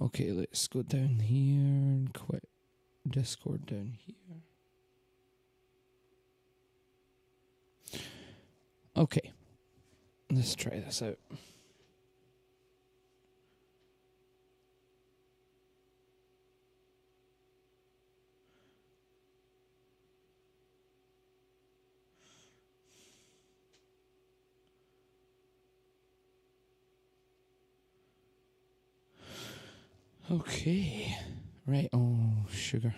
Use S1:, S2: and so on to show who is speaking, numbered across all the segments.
S1: Okay, let's go down here and quit Discord down here. Okay, let's try this out. Okay, right, oh, sugar.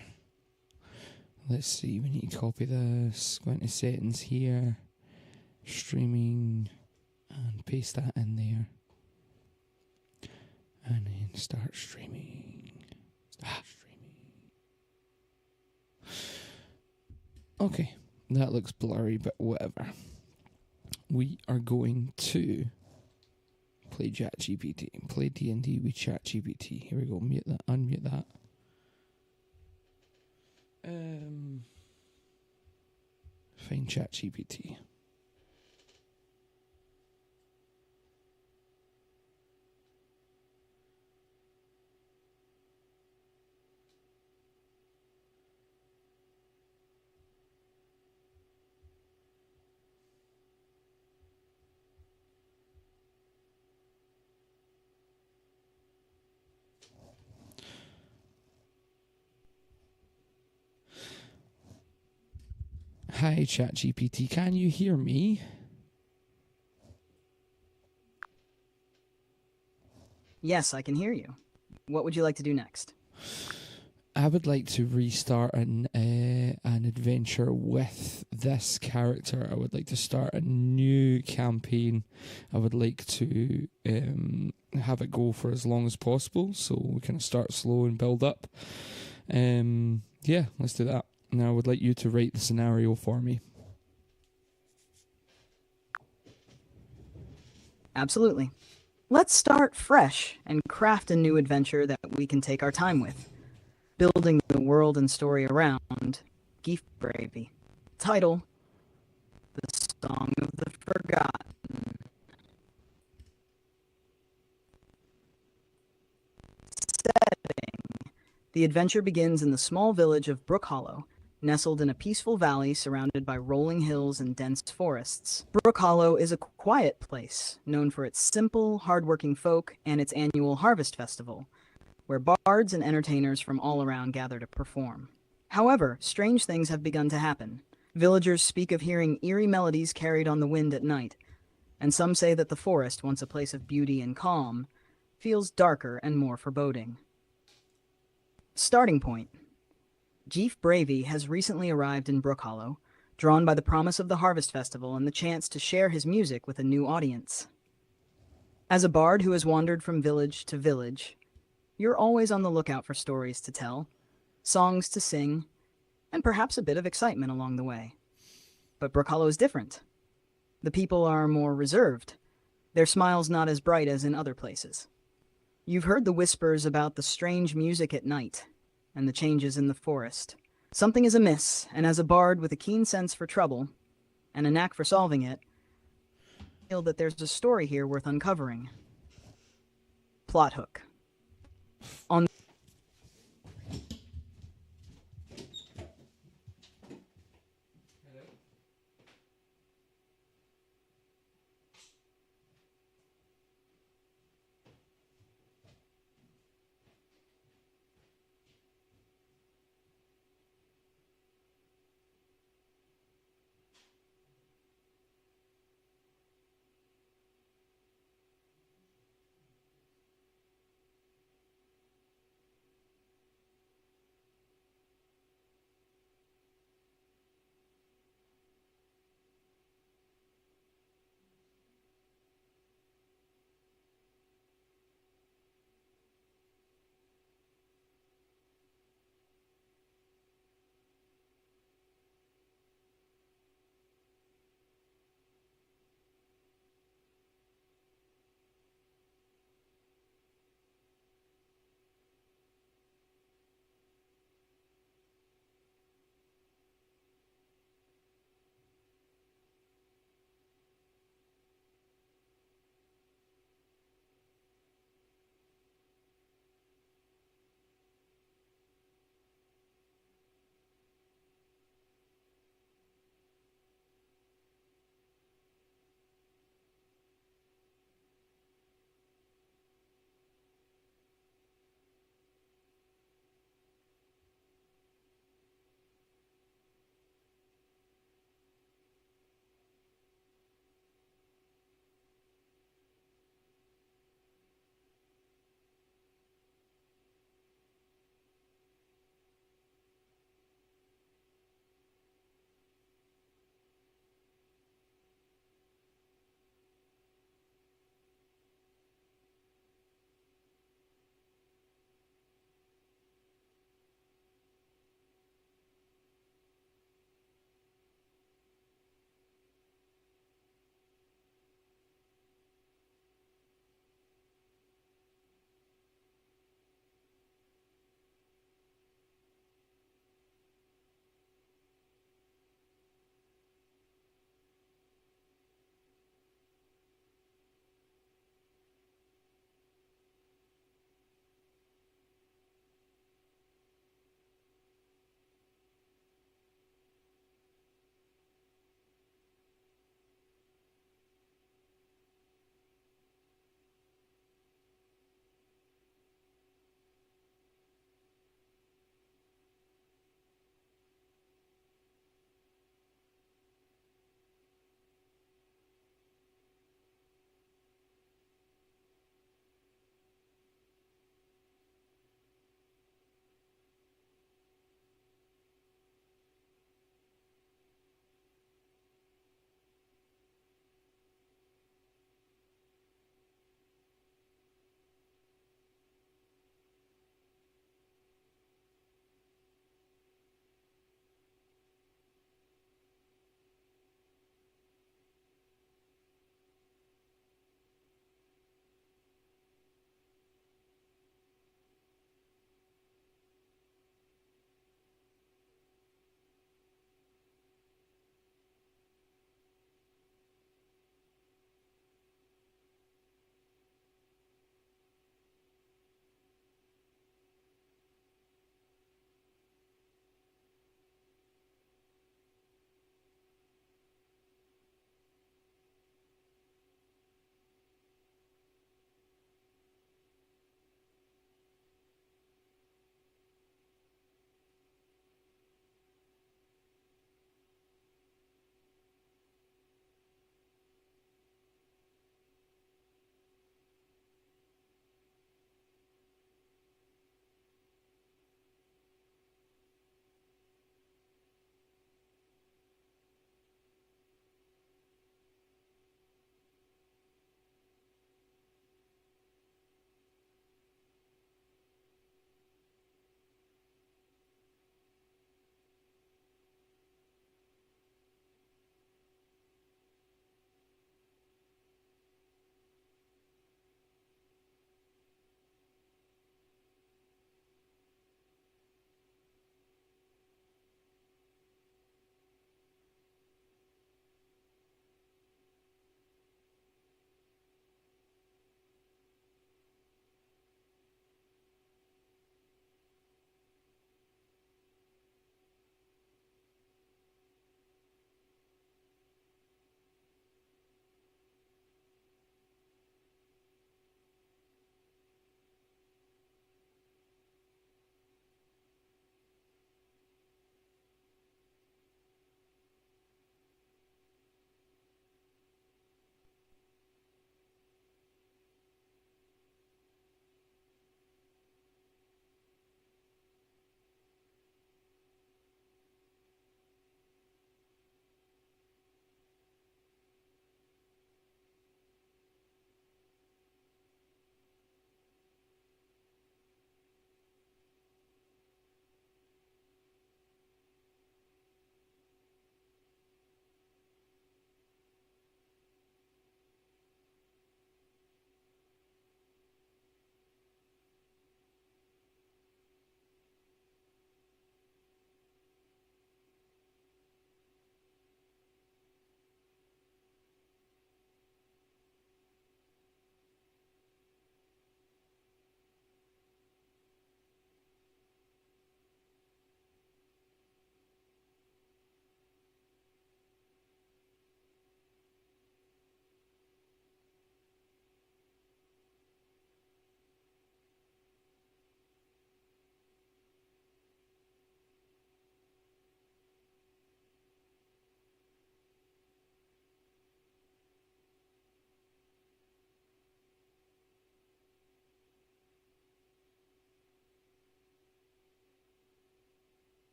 S1: Let's see, we need to copy this, go into settings here, streaming, and paste that in there. And then start streaming. Okay, that looks blurry, but whatever. We are going to play ChatGPT. Play DnD with ChatGPT. Here we go. Mute that. Unmute that. Find ChatGPT. Hi, ChatGPT. Can you hear me?
S2: Yes, I can hear you. What would you like to do next?
S1: I would like to restart an adventure with this character. I would like to start a new campaign. I would like to have it go for as long as possible, so we kind of start slow and build up. Yeah, let's do that. Now I would like you to write the scenario for me.
S2: Absolutely. Let's start fresh and craft a new adventure that we can take our time with. Building the world and story around Geef Bravey. Title: The Song of the Forgotten. Setting: the adventure begins in the small village of Brook Hollow, nestled in a peaceful valley surrounded by rolling hills and dense forests. Brook Hollow is a quiet place, known for its simple, hardworking folk and its annual harvest festival, where bards and entertainers from all around gather to perform. However, strange things have begun to happen. Villagers speak of hearing eerie melodies carried on the wind at night, and some say that the forest, once a place of beauty and calm, feels darker and more foreboding. Starting point: Geef Bravey has recently arrived in Brook Hollow, drawn by the promise of the Harvest Festival and the chance to share his music with a new audience. As a bard who has wandered from village to village, you're always on the lookout for stories to tell, songs to sing, and perhaps a bit of excitement along the way. But Brook Hollow is different. The people are more reserved, their smiles not as bright as in other places. You've heard the whispers about the strange music at night and the changes in the forest. Something is amiss, and as a bard with a keen sense for trouble and a knack for solving it, I feel that there's a story here worth uncovering. Plot hook. On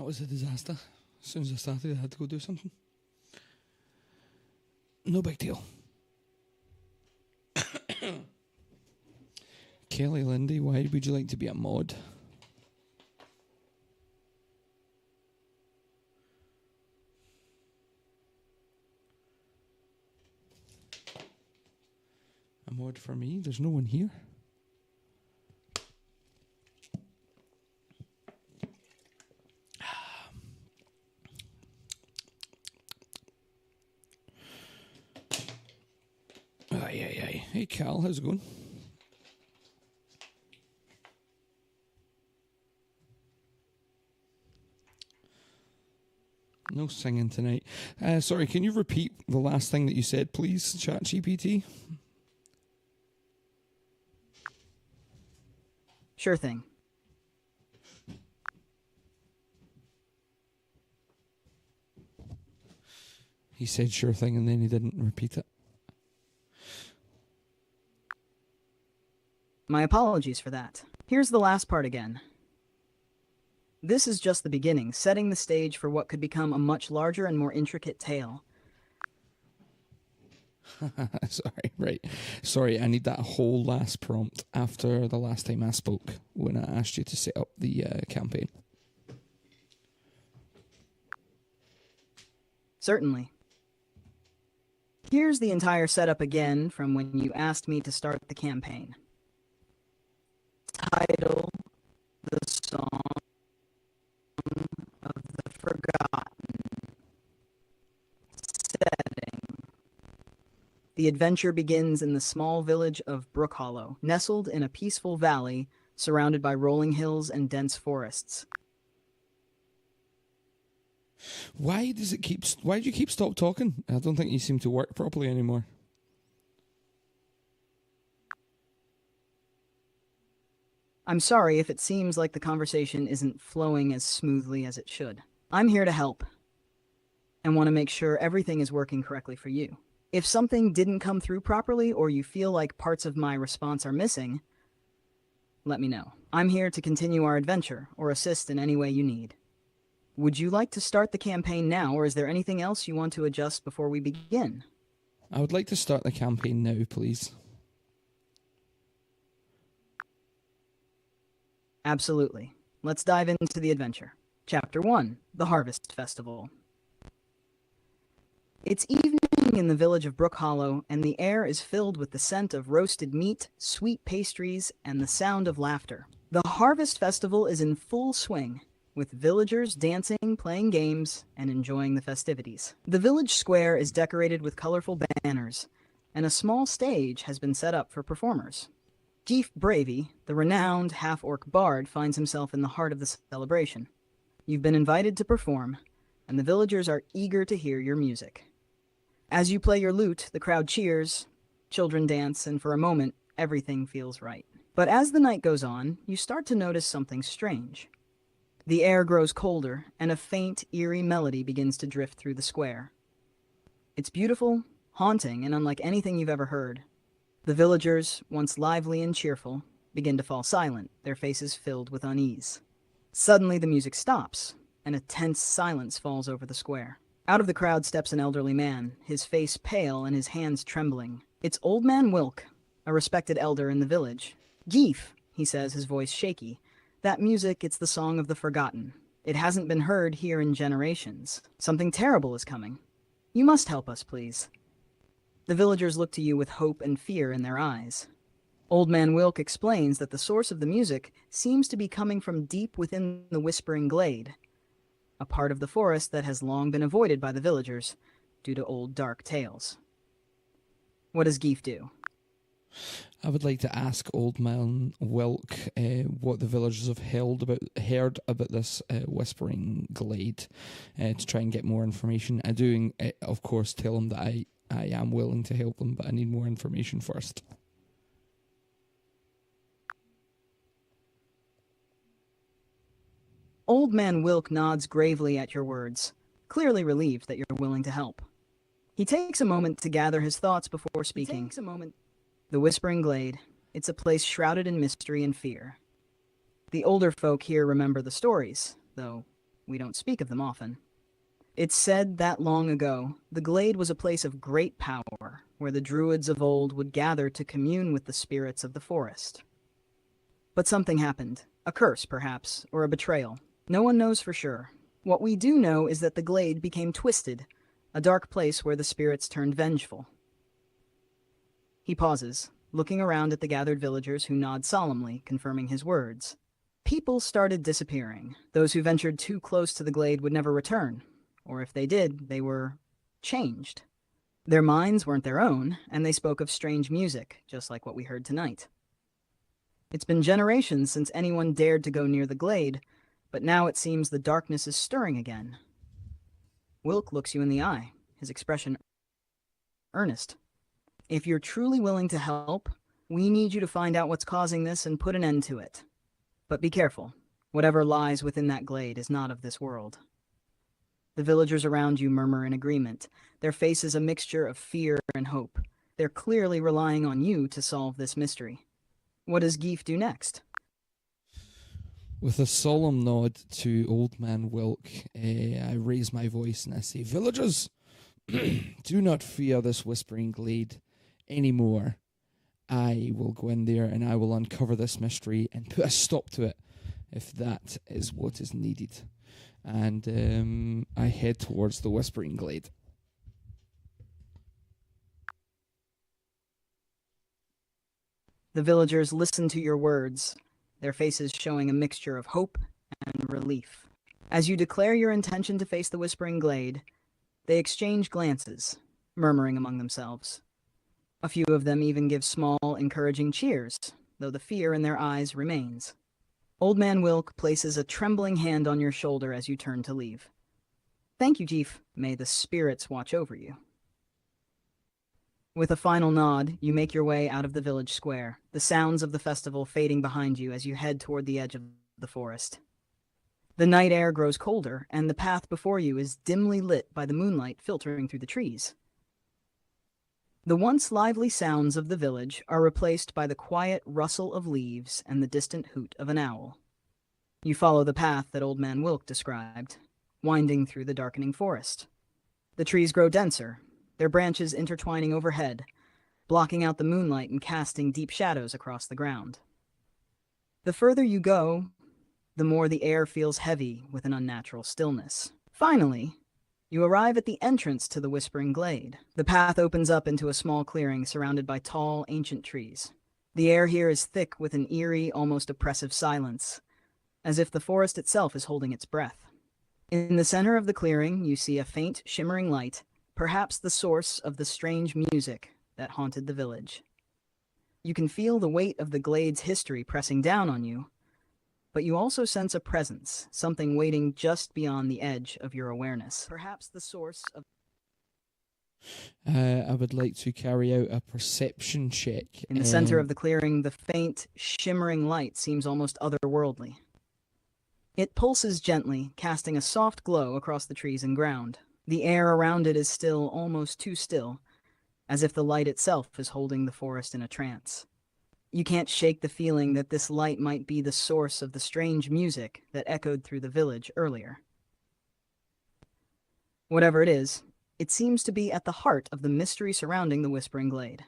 S1: was a disaster. As soon as I started, I had to go do something. No big deal. Kelly Lindy, why would you like to be a mod? A mod for me? There's no one here. Aye. Hey, Cal, how's it going? No singing tonight. Sorry, can you repeat the last thing that you said, please, ChatGPT?
S2: Sure thing.
S1: He said sure thing and then he didn't repeat it.
S2: My apologies for that. Here's the last part again. This is just the beginning, setting the stage for what could become a much larger and more intricate tale.
S1: Sorry, right. Sorry, I need that whole last prompt after the last time I spoke when I asked you to set up the campaign.
S2: Certainly. Here's the entire setup again from when you asked me to start the campaign. Title, the song of the forgotten. Setting. The adventure begins in the small village of Brook Hollow, nestled in a peaceful valley surrounded by rolling hills and dense forests.
S1: Why do you keep stop talking? I don't think you seem to work properly anymore.
S2: I'm sorry if it seems like the conversation isn't flowing as smoothly as it should. I'm here to help and want to make sure everything is working correctly for you. If something didn't come through properly or you feel like parts of my response are missing, let me know. I'm here to continue our adventure or assist in any way you need. Would you like to start the campaign now, or is there anything else you want to adjust before we begin?
S1: I would like to start the campaign now, please.
S2: Absolutely. Let's dive into the adventure. Chapter 1, The Harvest Festival. It's evening in the village of Brook Hollow, and the air is filled with the scent of roasted meat, sweet pastries, and the sound of laughter. The Harvest Festival is in full swing, with villagers dancing, playing games, and enjoying the festivities. The village square is decorated with colorful banners, and a small stage has been set up for performers. Geef Bravey, the renowned half-orc bard, finds himself in the heart of the celebration. You've been invited to perform, and the villagers are eager to hear your music. As you play your lute, the crowd cheers, children dance, and for a moment, everything feels right. But as the night goes on, you start to notice something strange. The air grows colder, and a faint, eerie melody begins to drift through the square. It's beautiful, haunting, and unlike anything you've ever heard. The villagers, once lively and cheerful, begin to fall silent, their faces filled with unease. Suddenly the music stops, and a tense silence falls over the square. Out of the crowd steps an elderly man, his face pale and his hands trembling. It's Old Man Wilk, a respected elder in the village. "Geef," he says, his voice shaky. "That music, it's the song of the forgotten. It hasn't been heard here in generations. Something terrible is coming. You must help us, please." The villagers look to you with hope and fear in their eyes. Old Man Wilk explains that the source of the music seems to be coming from deep within the Whispering Glade, a part of the forest that has long been avoided by the villagers due to old dark tales. What does Geef do?
S1: I would like to ask Old Man Wilk what the villagers have heard about this Whispering Glade to try and get more information. I do, of course, tell them that I am willing to help them, but I need more information first.
S2: Old Man Wilk nods gravely at your words, clearly relieved that you're willing to help. He takes a moment to gather his thoughts before speaking. The Whispering Glade, it's a place shrouded in mystery and fear. The older folk here remember the stories, though we don't speak of them often. It's said that long ago, the glade was a place of great power, where the druids of old would gather to commune with the spirits of the forest. But something happened. A curse, perhaps, or a betrayal. No one knows for sure. What we do know is that the glade became twisted, a dark place where the spirits turned vengeful. He pauses, looking around at the gathered villagers who nod solemnly, confirming his words. People started disappearing. Those who ventured too close to the glade would never return. Or if they did, they were changed. Their minds weren't their own, and they spoke of strange music, just like what we heard tonight. It's been generations since anyone dared to go near the glade, but now it seems the darkness is stirring again. Wilk looks you in the eye, his expression earnest. If you're truly willing to help, we need you to find out what's causing this and put an end to it. But be careful. Whatever lies within that glade is not of this world. The villagers around you murmur in agreement, their faces a mixture of fear and hope. They're clearly relying on you to solve this mystery. What does Geef do next?
S1: With a solemn nod to Old Man Wilk, I raise my voice and I say, "Villagers, do not fear this whispering glade anymore. I will go in there and I will uncover this mystery and put a stop to it if that is what is needed." And I head towards the whispering glade.
S2: The villagers listen to your words, their faces showing a mixture of hope and relief. As you declare your intention to face the whispering glade, they exchange glances, murmuring among themselves. A few of them even give small, encouraging cheers, though the fear in their eyes remains. Old Man Wilk places a trembling hand on your shoulder as you turn to leave. "Thank you, Geef. May the spirits watch over you." With a final nod, you make your way out of the village square, the sounds of the festival fading behind you as you head toward the edge of the forest. The night air grows colder, and the path before you is dimly lit by the moonlight filtering through the trees. The once lively sounds of the village are replaced by the quiet rustle of leaves and the distant hoot of an owl. You follow the path that Old Man Wilk described, winding through the darkening forest. The trees grow denser, their branches intertwining overhead, blocking out the moonlight and casting deep shadows across the ground. The further you go, the more the air feels heavy with an unnatural stillness. Finally, you arrive at the entrance to the Whispering Glade. The path opens up into a small clearing surrounded by tall, ancient trees. The air here is thick with an eerie, almost oppressive silence, as if the forest itself is holding its breath. In the center of the clearing, you see a faint, shimmering light, perhaps the source of the strange music that haunted the village. You can feel the weight of the glade's history pressing down on you, but you also sense a presence, something waiting just beyond the edge of your awareness. Perhaps the source of...
S1: I would like to carry out a perception check.
S2: In the center of the clearing, the faint, shimmering light seems almost otherworldly. It pulses gently, casting a soft glow across the trees and ground. The air around it is still, almost too still, as if the light itself is holding the forest in a trance. You can't shake the feeling that this light might be the source of the strange music that echoed through the village earlier. Whatever it is, it seems to be at the heart of the mystery surrounding the Whispering Glade.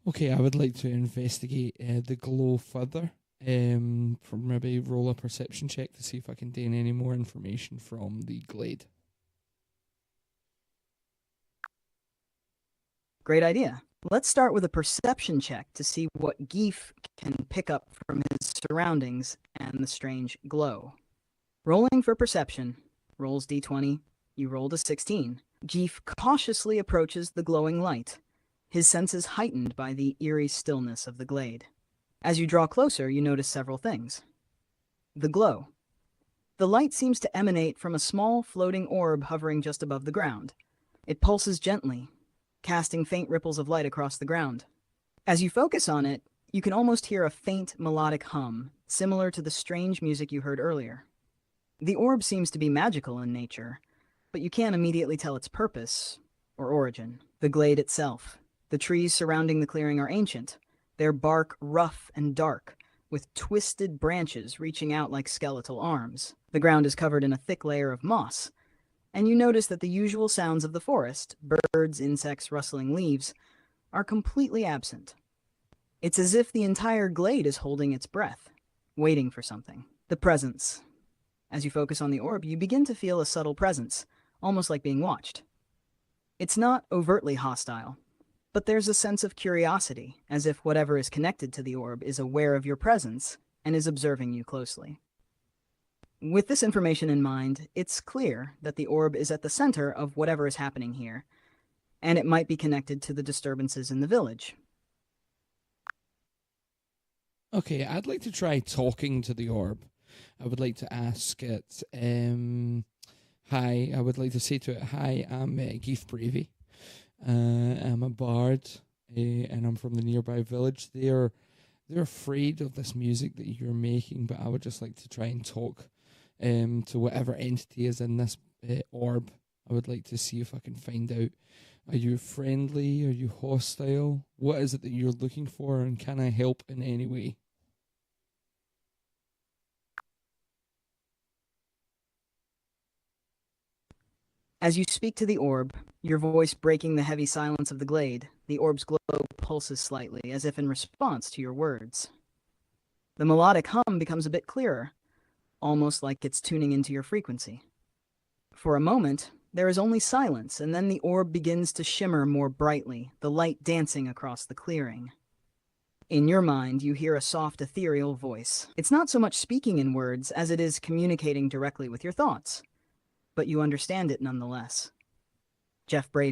S1: Okay, I would like to investigate the glow further. Maybe roll a perception check to see if I can gain any more information from the glade.
S2: Great idea. Let's start with a perception check to see what Geef can pick up from his surroundings and the strange glow. Rolling for perception, rolls d20, you rolled a 16. Geef cautiously approaches the glowing light, his senses heightened by the eerie stillness of the glade. As you draw closer, you notice several things. The glow. The light seems to emanate from a small floating orb hovering just above the ground. It pulses gently, casting faint ripples of light across the ground. As you focus on it, you can almost hear a faint melodic hum, similar to the strange music you heard earlier. The orb seems to be magical in nature, but you can't immediately tell its purpose or origin. The glade itself. The trees surrounding the clearing are ancient, their bark rough and dark, with twisted branches reaching out like skeletal arms. The ground is covered in a thick layer of moss, and you notice that the usual sounds of the forest, birds, insects, rustling leaves, are completely absent. It's as if the entire glade is holding its breath, waiting for something. The presence. As you focus on the orb, you begin to feel a subtle presence, almost like being watched. It's not overtly hostile, but there's a sense of curiosity, as if whatever is connected to the orb is aware of your presence and is observing you closely. With this information in mind, it's clear that the orb is at the center of whatever is happening here, and it might be connected to the disturbances in the village.
S1: Okay, I'd like to try talking to the orb. I would like to ask it, hi, I would like to say to it, hi, I'm Keith Bravey. I'm a bard, and I'm from the nearby village. They're afraid of this music that you're making, but I would just like to try and talk to whatever entity is in this orb. I would like to see if I can find out, are you friendly? Are you hostile? What is it that you're looking for, and can I help in any way?
S2: As you speak to the orb, your voice breaking the heavy silence of the glade, the orb's glow pulses slightly, as if in response to your words. The melodic hum becomes a bit clearer, almost like it's tuning into your frequency. For a moment, there is only silence, and then the orb begins to shimmer more brightly, the light dancing across the clearing. In your mind, you hear a soft, ethereal voice. It's not so much speaking in words as it is communicating directly with your thoughts, but you understand it nonetheless. Jeff Brave